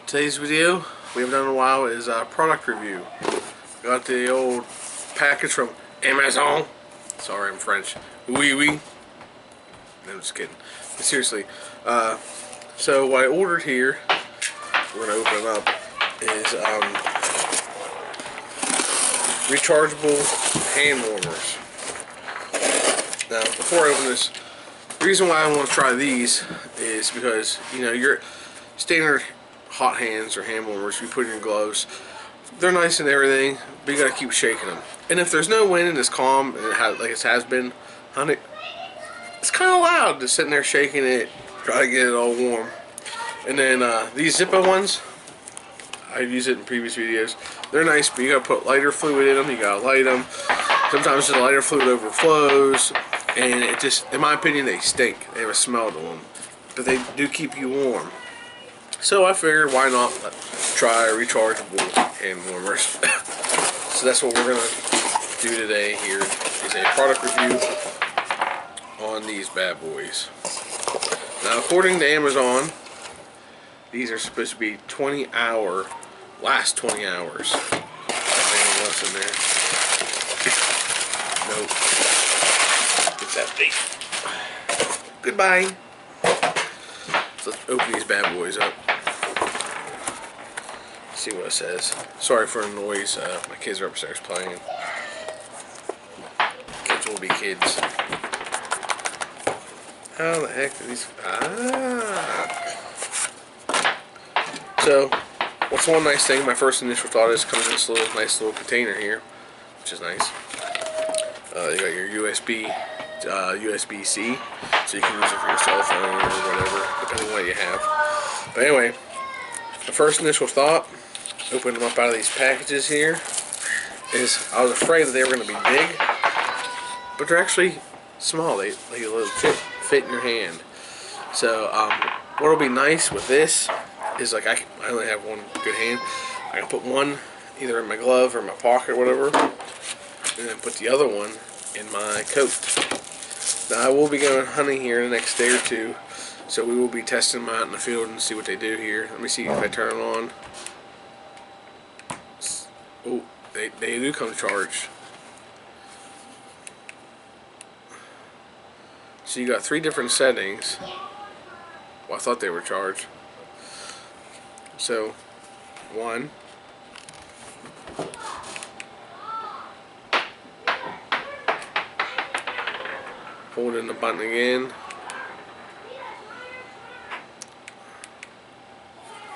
Today's video, we haven't done in a while, is a product review. Got the old package from Amazon. Sorry, I'm French. Oui, oui. No, I'm just kidding. But seriously, so what I ordered here, we're going to open it up, is rechargeable hand warmers. Now, before I open this, the reason why I want to try these is because, you know, your standard hot hands or hand warmers you put in your gloves, they're nice and everything, but you gotta keep shaking them. And if there's no wind and it's calm, and like it has been, honey, it's kind of loud just sitting there shaking it, try to get it all warm. And then these Zippo ones, I've used it in previous videos. They're nice, but you gotta put lighter fluid in them. You gotta light them. Sometimes the lighter fluid overflows, and it just, in my opinion, they stink. They have a smell to them, but they do keep you warm. So I figured, why not try rechargeable hand warmers? So that's what we're gonna do today. Here is a product review on these bad boys. Now, according to Amazon, these are supposed to be 20-hour, last 20 hours. Anything else in there? Nope. It's that big. Goodbye. So let's open these bad boys up. See what it says. Sorry for the noise. My kids are upstairs playing. Kids will be kids. How the heck are these? So, what's one nice thing? My first initial thought is it comes in this little nice little container here, which is nice. You got your USB-C, so you can use it for your cell phone or whatever, depending on what you have. But anyway, the first initial thought, opening them up out of these packages here, is I was afraid that they were going to be big, but they're actually small. They fit in your hand. So what'll be nice with this is, like, I only have one good hand. I can put one either in my glove or my pocket or whatever, and then put the other one in my coat. Now I will be going hunting here in the next day or two, so we will be testing them out in the field and see what they do here. Let me see if I turn them on. Oh, they do come charged. So you got 3 different settings. Well, I thought they were charged. So, 1. Hold in the button again.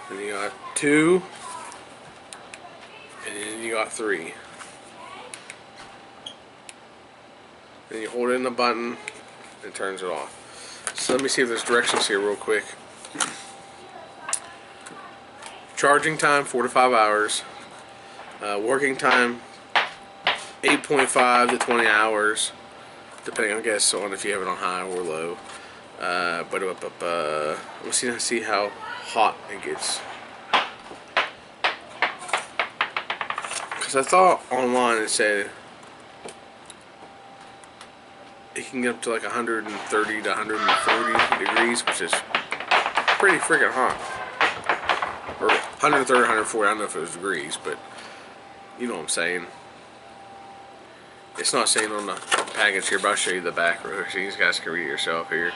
Then you got 2. And then you got 3. Then you hold in the button and it turns it off. So let me see if there's directions here real quick. Charging time 4 to 5 hours. Working time 8.5 to 20 hours, depending, I guess, on if you have it on high or low. We'll see how hot it gets. Because I thought online it said it can get up to like 130 to 140 degrees, which is pretty freaking hot. Or 130, 140, I don't know if it was degrees, but you know what I'm saying. It's not saying on the package here, but I'll show you the back row so you guys can read it yourself here.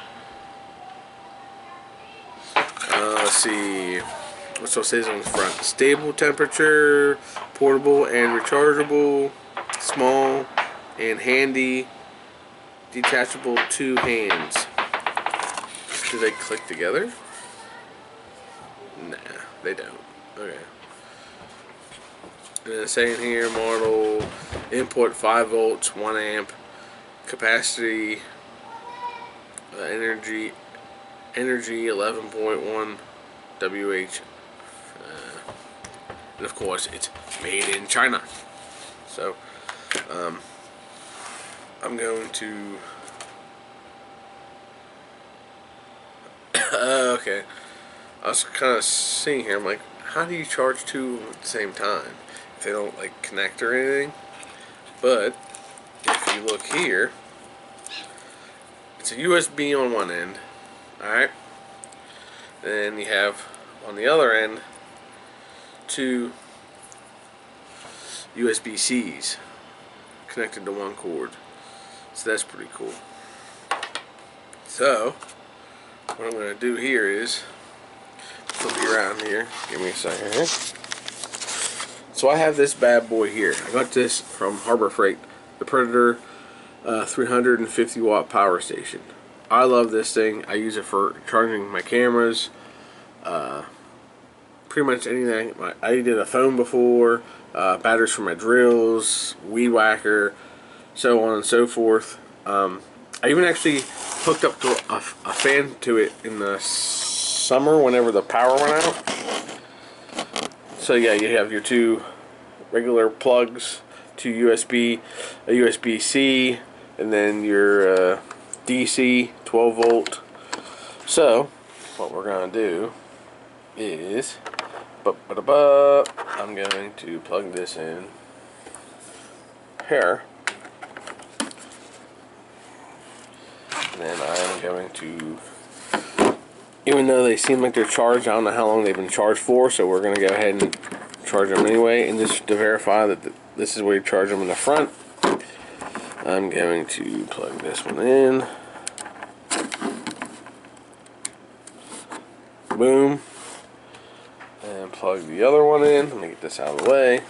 Let's see. What's it says on the front? Stable temperature, portable and rechargeable, small and handy, detachable 2 hands. Do they click together? Nah, they don't. Okay. And it's saying here, model, input 5 volts, 1 amp, capacity, energy 11.1 WH. And of course, it's made in China. So, I'm going to. Okay. I was kind of seeing here, I'm like, how do you charge 2 at the same time if they don't like connect or anything? But if you look here, it's a USB on one end, alright? Then you have on the other end two USB-Cs connected to one cord. So that's pretty cool. So what I'm going to do here is flip you around here. Give me a second here. So I have this bad boy here. I got this from Harbor Freight, the Predator 350 watt power station. I love this thing. I use it for charging my cameras, pretty much anything. I did a phone before, batteries for my drills, weed whacker, so on and so forth. I even actually hooked up to a fan to it in the summer whenever the power went out. So yeah, you have your two regular plugs, two USB, a USB-C, and then your DC 12 volt. So what we're gonna do is I'm going to plug this in here, and then I'm going to, even though they seem like they're charged, I don't know how long they've been charged for, so we're going to go ahead and charge them anyway. And just to verify that this is where you charge them in the front, I'm going to plug this one in. Boom. And plug the other one in. Let me get this out of the way.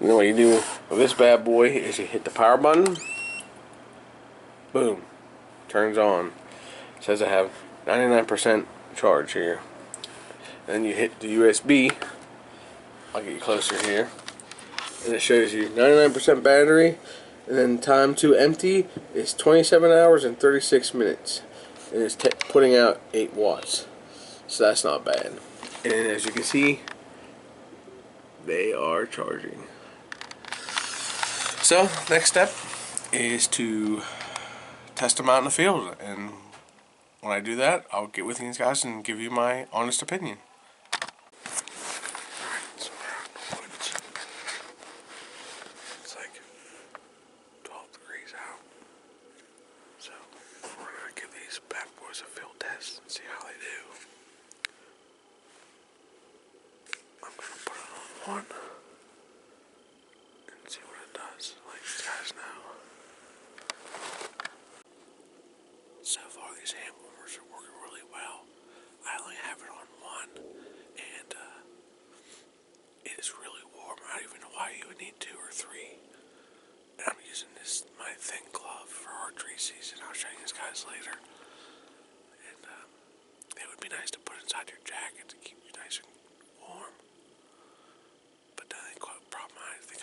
And then what you do with this bad boy is you hit the power button. Boom. Turns on. It says I have 99% charge here. And then you hit the USB. I'll get you closer here. And it shows you 99% battery. And then time to empty is 27 hours and 36 minutes. And it's putting out 8 watts. So that's not bad. And as you can see, they are charging. So next step is to test them out in the field. And when I do that, I'll get with these guys and give you my honest opinion. One and see what it does, like these guys know. So far these hand warmers are working really well. I only have it on one, and it is really warm. I don't even know why you would need 2 or 3. And I'm using this, my thin glove for archery season. I'll show you guys later. And it would be nice to put inside your jacket to keep you nice and warm.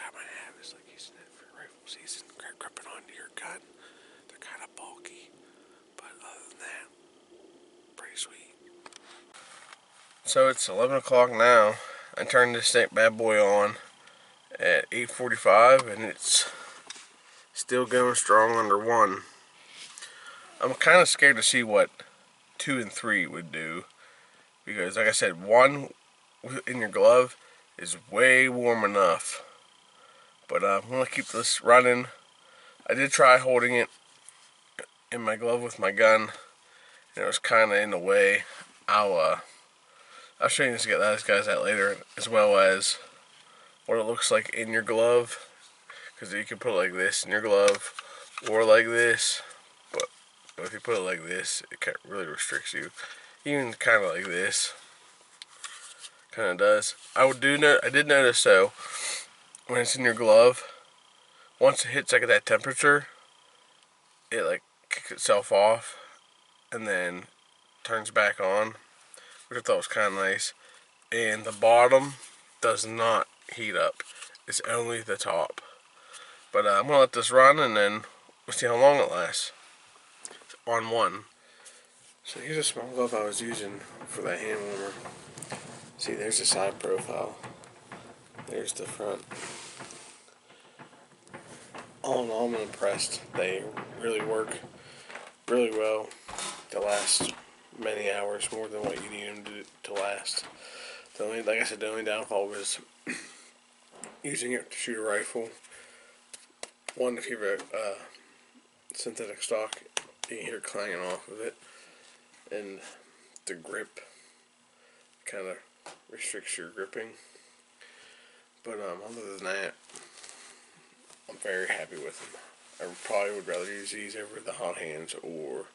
I might have is like using it for rifle season, gripping onto your gun. They're kind of bulky, but other than that, pretty sweet. So it's 11 o'clock now. I turned this bad boy on at 8:45, and it's still going strong under 1. I'm kind of scared to see what 2 and 3 would do, because like I said, 1 in your glove is way warm enough. But I'm going to keep this running. I did try holding it in my glove with my gun, and it was kind of in the way. I'll show you guys that later, as well as what it looks like in your glove. Because you can put it like this in your glove, or like this. But if you put it like this, it really restricts you. Even kind of like this, kind of does. I did notice though, when it's in your glove, once it hits like that temperature, it like kicks itself off and then turns back on, which I thought was kind of nice. And the bottom does not heat up. It's only the top. But I'm going to let this run, and then we'll see how long it lasts. It's on 1. So here's a small glove I was using for that hand warmer. See, there's the side profile. There's the front. All in all, I'm impressed. They really work really well to last many hours, more than what you need them to last. Like I said, the only downfall was using it to shoot a rifle. One, if you have a synthetic stock You can hear it clanging off of it, and the grip kind of restricts your gripping. But other than that, I'm very happy with them. I probably would rather use these over the hot hands. Or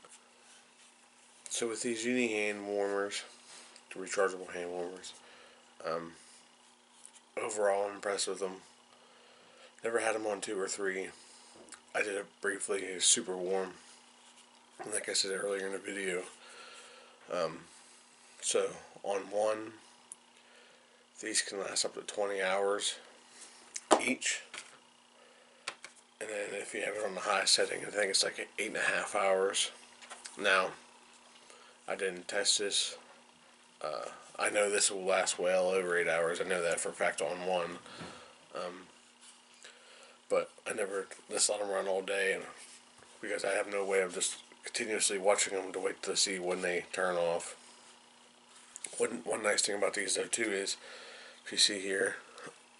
so with these Unihand warmers, the rechargeable hand warmers, overall I'm impressed with them. Never had them on 2 or 3. I did it briefly. It was super warm, like I said earlier in the video. So on 1, these can last up to 20 hours each. And then if you have it on the high setting, I think it's like 8.5 hours. Now, I didn't test this. I know this will last well over 8 hours. I know that for a fact on 1. But I never just let them run all day, and because I have no way of just continuously watching them to wait to see when they turn off. One nice thing about these though too is, if you see here,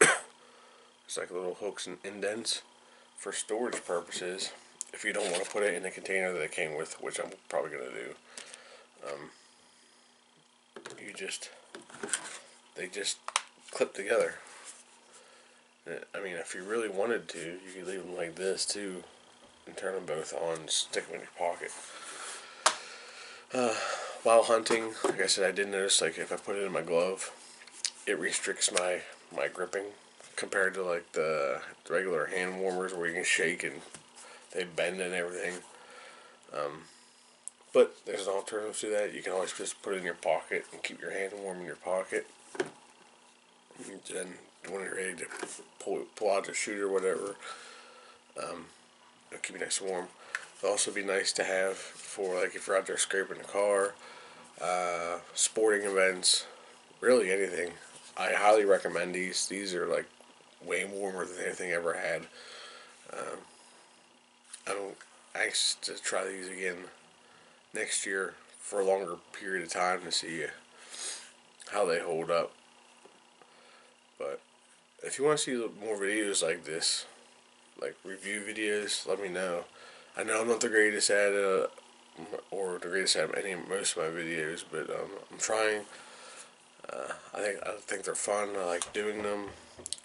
it's like little hooks and indents for storage purposes. If you don't want to put it in the container that it came with, which I'm probably gonna do, they just clip together. I mean, if you really wanted to, you could leave them like this too, and turn them both on, and stick them in your pocket. While hunting, like I said, I did notice, like, if I put it in my glove, it restricts my gripping compared to like the regular hand warmers where you can shake and they bend and everything. But there's an alternative to that. You can always just put it in your pocket and keep your hand warm in your pocket. And then when you're ready to pull out the shoot or whatever, it'll keep you nice and warm. It'll also be nice to have for, like, if you're out there scraping the car, sporting events, really anything. I highly recommend these. These are like way warmer than anything I ever had. I'm anxious to try these again next year for a longer period of time to see how they hold up. But if you want to see more videos like this, like review videos, let me know. I know I'm not the greatest at it, or the greatest at most of my videos, but I'm trying. I think they're fun. I like doing them.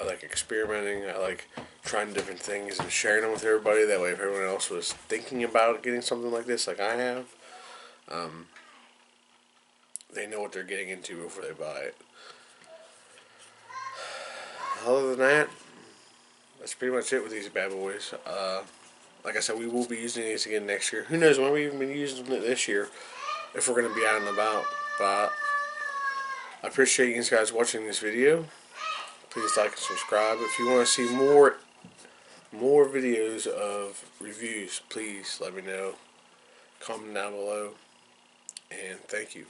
I like experimenting. I like trying different things and sharing them with everybody. That way, if everyone else was thinking about getting something like this, like I have, they know what they're getting into before they buy it. Other than that, that's pretty much it with these bad boys. Like I said, we will be using these again next year. Who knows when we even been using it this year, if we're going to be out and about. But I appreciate you guys watching this video. Please like and subscribe. If you want to see more videos of reviews, please let me know. Comment down below. And thank you.